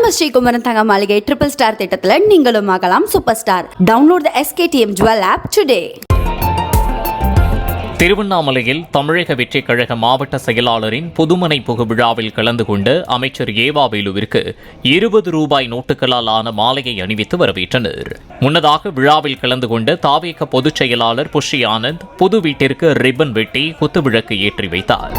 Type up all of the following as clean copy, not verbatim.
நம்ம ஸ்ரீகுமரன் தங்க மாளிகை ட்ரிபிள் ஸ்டார் திட்டத்துல நீங்களும் ஆகலாம் super star. Download the SKTM Jewel app today. திருவண்ணாமலையில் தமிழக வெற்றிக் கழக மாவட்ட செயலாளரின் புதுமனை புகு விழாவில் கலந்து கொண்டு அமைச்சர் ஏவாவேலுவிற்கு 20 ரூபாய் நோட்டுகளால் ஆன மாலையை அணிவித்து வரவேற்றனர். முன்னதாக விழாவில் கலந்து கொண்ட தாவேக பொதுச் செயலாளர் புஷி ஆனந்த் புது வீட்டிற்கு ரிப்பன் வெட்டி குத்துவிளக்கு ஏற்றி வைத்தார்.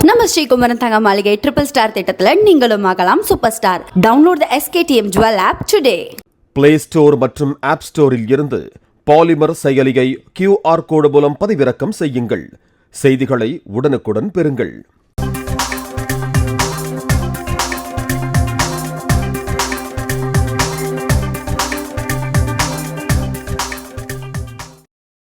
நம்ம ஸ்ரீகுமரன் தங்க மாளிகை ட்ரிபிள் ஸ்டார் திட்டத்துல நீங்களும் ஆகலாம் super star. Download the SKTM Jewel app today. Play store மற்றும் ஆப் ஸ்டோரில் இருந்து பாலிமர் செயலியை QR கோடு மூலம் பதிவிறக்கம் செய்யுங்கள். செய்திகளை உடனுக்குடன் பெறுங்கள்.